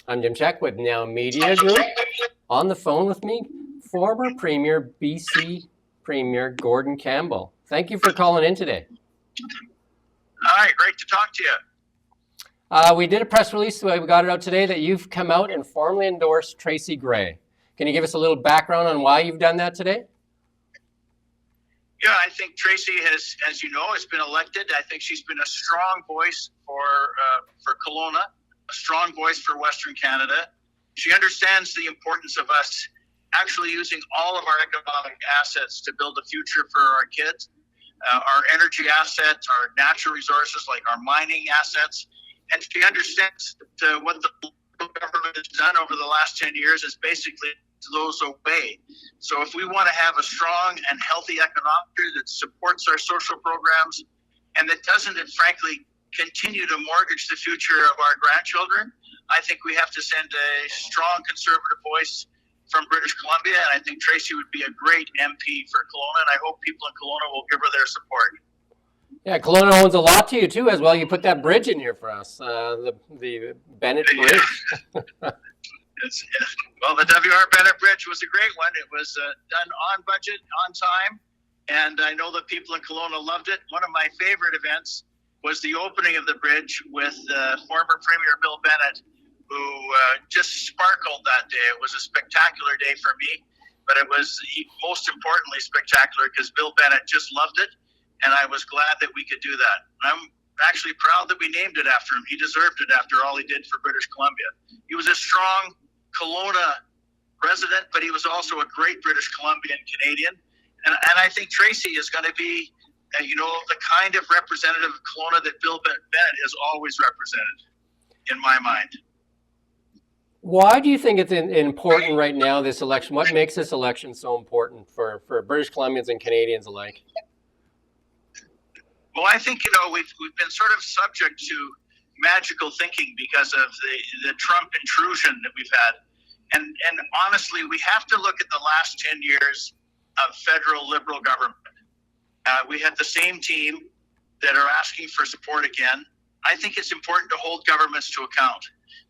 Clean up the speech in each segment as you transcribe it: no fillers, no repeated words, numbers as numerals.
I'm Jim Check with Now Media Group. On the phone with me, former Premier BC Premier Gordon Campbell. Thank you for calling in today. Hi, great to talk to We you. did a press release, we got it out today, that you've come out and formally endorsed Tracy Gray. Can you give us a little background on why you've done that today? Yeah, I think Tracy as you know, has been elected. I think she's been a strong voice for Kelowna, a strong voice for Western Canada. She understands the importance of us actually using all of our economic assets to build a future for our kids, our energy assets, our natural resources like our mining assets. And she understands that what the government has done over the last 10 years is basically those away. So if we want to have a strong and healthy economic that supports our social programs and that doesn't, frankly, continue to mortgage the future of our grandchildren, I think we have to send a strong conservative voice from British Columbia, and I think Tracy would be a great MP for Kelowna, and I hope people in Kelowna will give her their support. Yeah, Kelowna owns a lot to you too, as well. You put that bridge in here for us, the Bennett Bridge. Well, the W.R. Bennett Bridge was a great one. It was done on budget, on time, and I know that people in Kelowna loved it. One of my favorite events was the opening of the bridge with former Premier Bill Bennett, who just sparkled that day. It was a spectacular day for me, but it was most importantly spectacular because Bill Bennett just loved it, and I was glad that we could do that. I'm actually proud that we named it after him. He deserved it after all he did for British Columbia. He was a strong Kelowna resident, but he was also a great British Columbian Canadian. And I think Tracy is going to be, the kind of representative of Kelowna that Bill Bennett has always represented, in my mind. Why do you think it's important right now, this election? What makes this election so important for British Columbians and Canadians alike? Well, I think, we've been sort of subject to magical thinking because of the Trump intrusion that we've had. And honestly, we have to look at the last 10 years of federal Liberal government. We have the same team that are asking for support again. I think it's important to hold governments to account.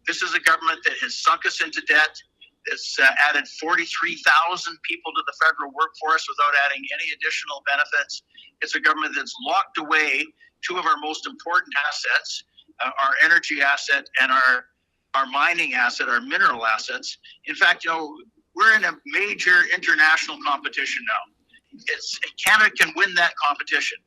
This is a government that has sunk us into debt, that's added 43,000 people to the federal workforce without adding any additional benefits. It's a government that's locked away two of our most important assets, our energy asset and our mining asset, our mineral assets. In fact, we're in a major international competition now. Canada can win that competition,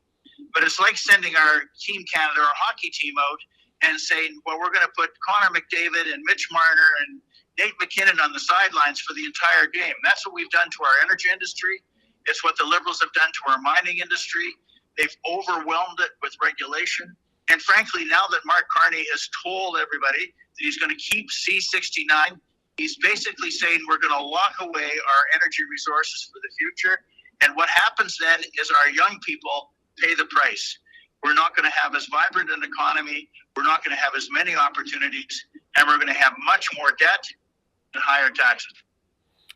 but it's like sending our Team Canada, our hockey team out and saying, well, we're going to put Connor McDavid and Mitch Marner and Nate McKinnon on the sidelines for the entire game. That's what we've done to our energy industry. It's what the Liberals have done to our mining industry. They've overwhelmed it with regulation. And frankly, now that Mark Carney has told everybody that he's going to keep C-69, he's basically saying we're going to lock away our energy resources for the future. And what happens then is our young people pay the price. We're not going to have as vibrant an economy. We're not going to have as many opportunities. And we're going to have much more debt and higher taxes.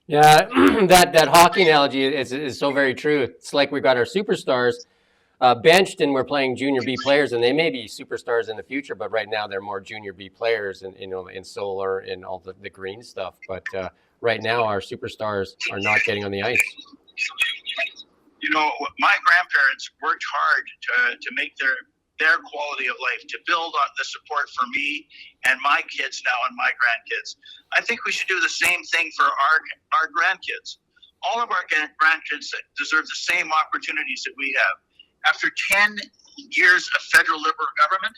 Yeah, that hockey analogy is so very true. It's like we've got our superstars benched and we're playing junior B players, and they may be superstars in the future, but right now they're more junior B players in solar and all the green stuff. But right now our superstars are not getting on the ice. My grandparents worked hard to make their quality of life, to build on the support for me and my kids now and my grandkids. I think we should do the same thing for our grandkids. All of our grandkids deserve the same opportunities that we have. After 10 years of federal Liberal government,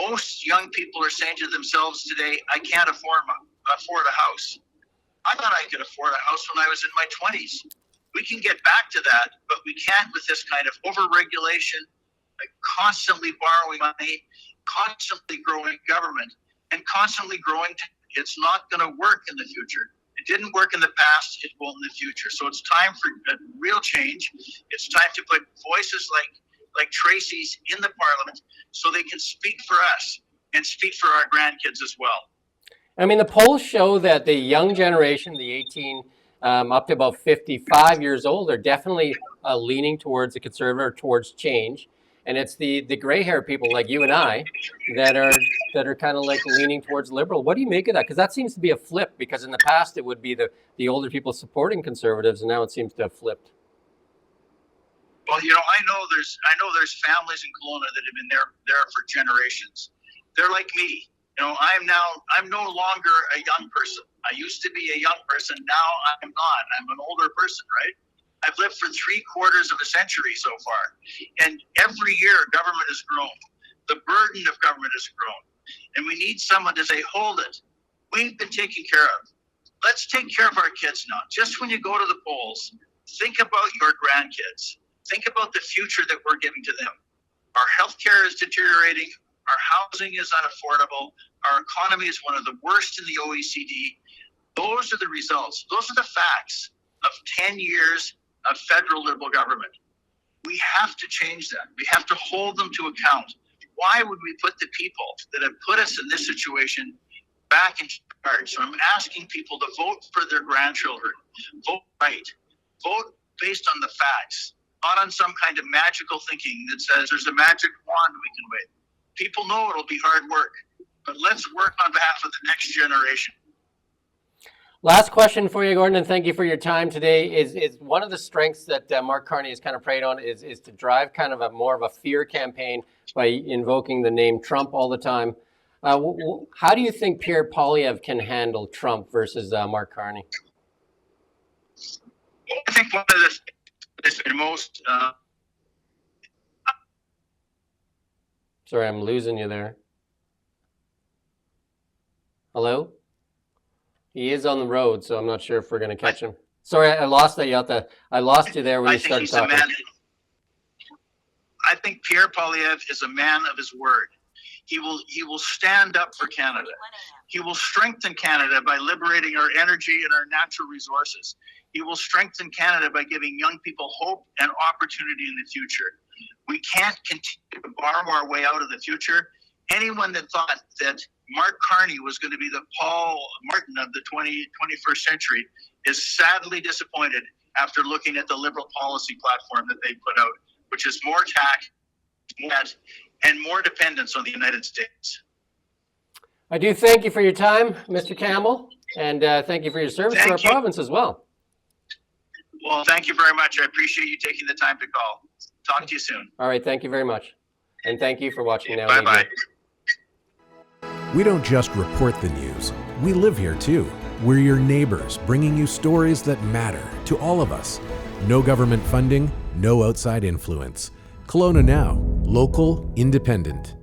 most young people are saying to themselves today, I can't afford a house. I thought I could afford a house when I was in my 20s. We can get back to that, but we can't with this kind of overregulation, constantly borrowing money, constantly growing government, and constantly growing. It's not going to work in the future. It didn't work in the past. It won't in the future. So it's time for a real change. It's time to put voices like Tracy's in the parliament so they can speak for us and speak for our grandkids as well. I mean, the polls show that the young generation, the 18 up to about 55 years old, are definitely leaning towards the conservative, towards change. And it's the gray hair people like you and I that are that are kind of like leaning towards liberal. What do you make of that? Because that seems to be a flip, because in the past it would be the older people supporting conservatives, and now it seems to have flipped. Well, I know there's families in Kelowna that have been there for generations. They're like me. I'm no longer a young person. I used to be a young person. Now I'm not. I'm an older person, right? I've lived for 3/4 of a century so far. And every year government has grown. The burden of government has grown. And we need someone to say, hold it. We've been taken care of. Let's take care of our kids now. Just when you go to the polls, think about your grandkids. Think about the future that we're giving to them. Our healthcare is deteriorating. Our housing is unaffordable. Our economy is one of the worst in the OECD. Those are the results. Those are the facts of 10 years of federal Liberal government. We have to change that. We have to hold them to account. Why would we put the people that have put us in this situation back in charge? So I'm asking people to vote for their grandchildren. Vote right. Vote based on the facts, not on some kind of magical thinking that says there's a magic wand we can wave. People know it'll be hard work, but let's work on behalf of the next generation. Last question for you, Gordon, and thank you for your time today. Is one of the strengths that Mark Carney has kind of preyed on is to drive kind of more of a fear campaign by invoking the name Trump all the time. How do you think Pierre Poilievre can handle Trump versus Mark Carney? I think one of the things that's been most... Sorry, I'm losing you there. Hello? He is on the road, so I'm not sure if we're going to catch him. Sorry, I lost that, Yota. I lost you there when you started talking. I think Pierre Poilievre is a man of his word. He will stand up for Canada. He will strengthen Canada by liberating our energy and our natural resources. He will strengthen Canada by giving young people hope and opportunity in the future. We can't continue to borrow our way out of the future. Anyone that thought that Mark Carney was going to be the Paul Martin of the 21st century is sadly disappointed after looking at the Liberal policy platform that they put out, which is more tax and more dependence on the United States. I do thank you for your time, Mr. Campbell, and thank you for your service to our province as well. Well, thank you very much. I appreciate you taking the time to call. Talk to you soon. All right, thank you very much. And thank you for watching Now. Bye-bye. We don't just report the news. We live here too. We're your neighbors, bringing you stories that matter to all of us. No government funding, no outside influence. Kelowna Now, local, independent.